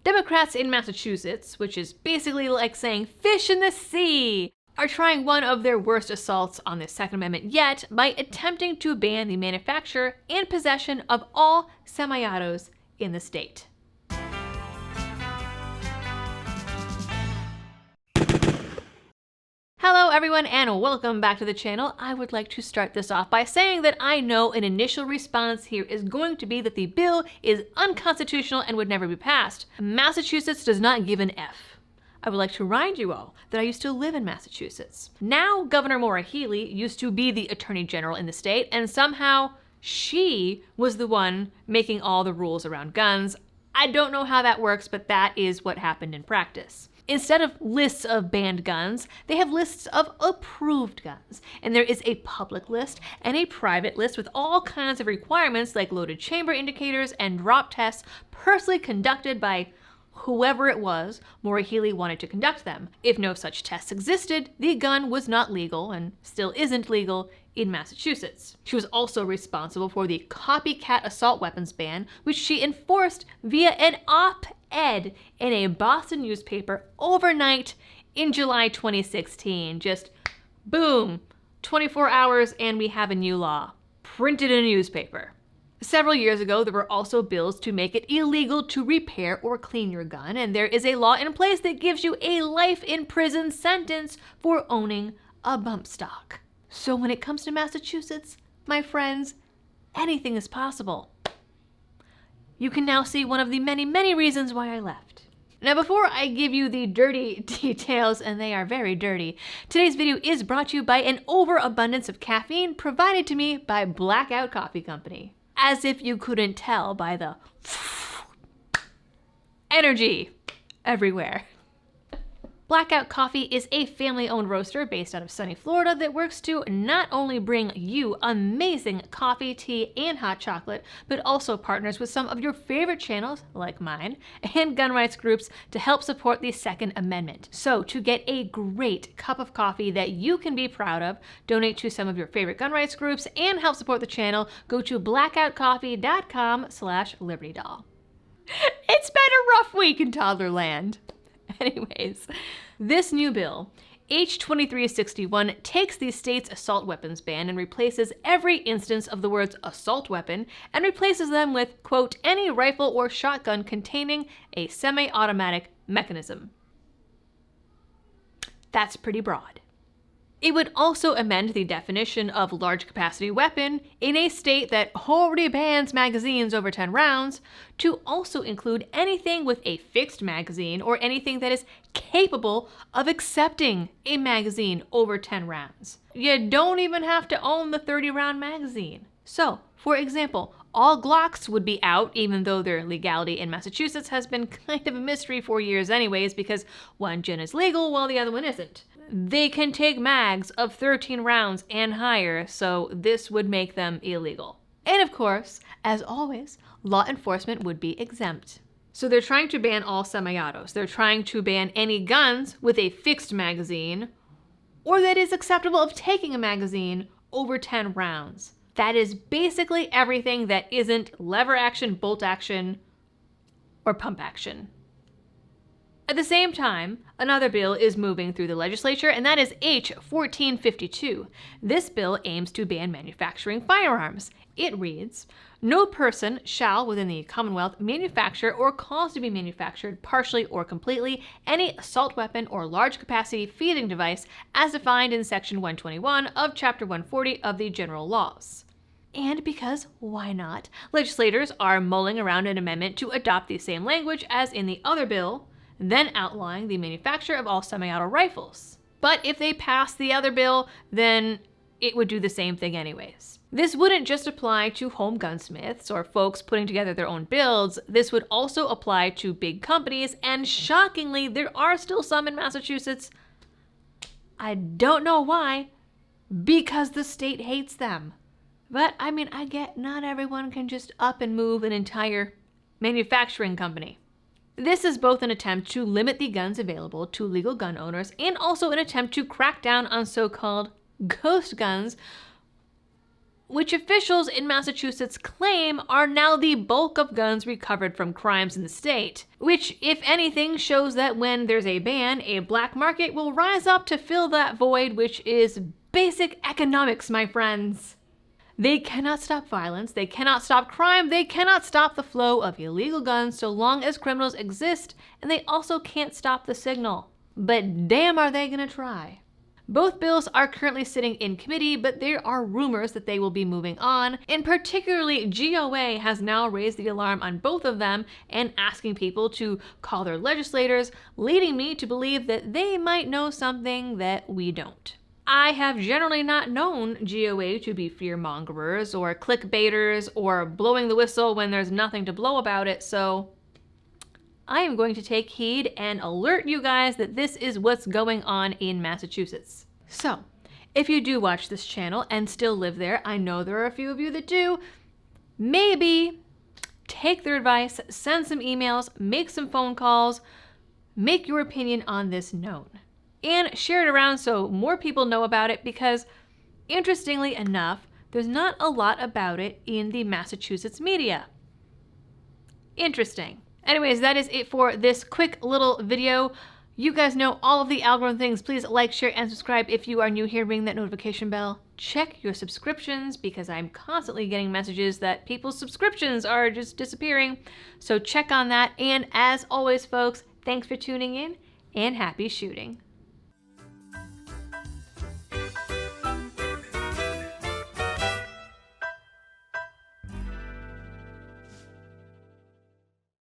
Democrats in Massachusetts, which is basically like saying fish in the sea, are trying one of their worst assaults on the Second Amendment yet by attempting to ban the manufacture and possession of all semi-autos in the state. Hello everyone and welcome back to the channel. I would like to start this off by saying that I know an initial response here is going to be that the bill is unconstitutional and would never be passed. Massachusetts does not give an F. I would like to remind you all that I used to live in Massachusetts. Now, Governor Maura Healey used to be the Attorney General in the state, and somehow she was the one making all the rules around guns. I don't know how that works, but that is what happened in practice. Instead of lists of banned guns, they have lists of approved guns. And there is a public list and a private list with all kinds of requirements like loaded chamber indicators and drop tests personally conducted by whoever it was Maura Healey wanted to conduct them. If no such tests existed, the gun was not legal and still isn't legal in Massachusetts. She was also responsible for the copycat assault weapons ban, which she enforced via an op-ed in a Boston newspaper overnight in July 2016. Just boom, 24 hours and we have a new law. Printed in a newspaper. Several years ago, there were also bills to make it illegal to repair or clean your gun, and there is a law in place that gives you a life in prison sentence for owning a bump stock. So when it comes to Massachusetts, my friends, anything is possible. You can now see one of the many, many reasons why I left. Now, before I give you the dirty details, and they are very dirty, today's video is brought to you by an overabundance of caffeine provided to me by Blackout Coffee Company. As if you couldn't tell by the energy everywhere. Blackout Coffee is a family-owned roaster based out of sunny Florida that works to not only bring you amazing coffee, tea, and hot chocolate, but also partners with some of your favorite channels, like mine, and gun rights groups to help support the Second Amendment. So to get a great cup of coffee that you can be proud of, donate to some of your favorite gun rights groups, and help support the channel, go to blackoutcoffee.com/libertydoll. It's been a rough week in Toddlerland. Anyways, this new bill, H 2361, takes the state's assault weapons ban and replaces every instance of the words assault weapon and replaces them with, quote, any rifle or shotgun containing a semi-automatic mechanism. That's pretty broad. It would also amend the definition of large capacity weapon in a state that already bans magazines over 10 rounds to also include anything with a fixed magazine or anything that is capable of accepting a magazine over 10 rounds. You don't even have to own the 30-round magazine. So, for example, all Glocks would be out, even though their legality in Massachusetts has been kind of a mystery for years anyways, because one gen is legal while the other one isn't. They can take mags of 13 rounds and higher, so this would make them illegal. And of course, as always, law enforcement would be exempt. So they're trying to ban all semi-autos. They're trying to ban any guns with a fixed magazine, or that is acceptable of taking a magazine over 10 rounds. That is basically everything that isn't lever action, bolt action, or pump action. At the same time, another bill is moving through the legislature, and that is H 1452. This bill aims to ban manufacturing firearms. It reads, no person shall within the Commonwealth manufacture or cause to be manufactured partially or completely any assault weapon or large capacity feeding device as defined in section 121 of chapter 140 of the general laws. And because why not, legislators are mulling around an amendment to adopt the same language as in the other bill, then outlawing the manufacture of all semi-auto rifles. But if they pass the other bill, then it would do the same thing anyways. This wouldn't just apply to home gunsmiths or folks putting together their own builds. This would also apply to big companies, and shockingly, there are still some in Massachusetts. I don't know why, because the state hates them. But I mean, I get not everyone can just up and move an entire manufacturing company. This is both an attempt to limit the guns available to legal gun owners and also an attempt to crack down on so-called ghost guns, which officials in Massachusetts claim are now the bulk of guns recovered from crimes in the state, which, if anything, shows that when there's a ban, a black market will rise up to fill that void, which is basic economics, my friends. They cannot stop violence, they cannot stop crime, they cannot stop the flow of illegal guns so long as criminals exist, and they also can't stop the signal. But damn are they gonna try. Both bills are currently sitting in committee, but there are rumors that they will be moving on, and particularly GOA has now raised the alarm on both of them and asking people to call their legislators, leading me to believe that they might know something that we don't. I have generally not known GOA to be fear-mongers or clickbaiters or blowing the whistle when there's nothing to blow about it, so I am going to take heed and alert you guys that this is what's going on in Massachusetts. So, if you do watch this channel and still live there, I know there are a few of you that do, maybe take their advice, send some emails, make some phone calls, make your opinion on this known. And share it around so more people know about it because, interestingly enough, there's not a lot about it in the Massachusetts media. Interesting. Anyways, that is it for this quick little video. You guys know all of the algorithm things. Please like, share, and subscribe if you are new here. Ring that notification bell. Check your subscriptions because I'm constantly getting messages that people's subscriptions are just disappearing. So check on that. And as always, folks, thanks for tuning in and happy shooting.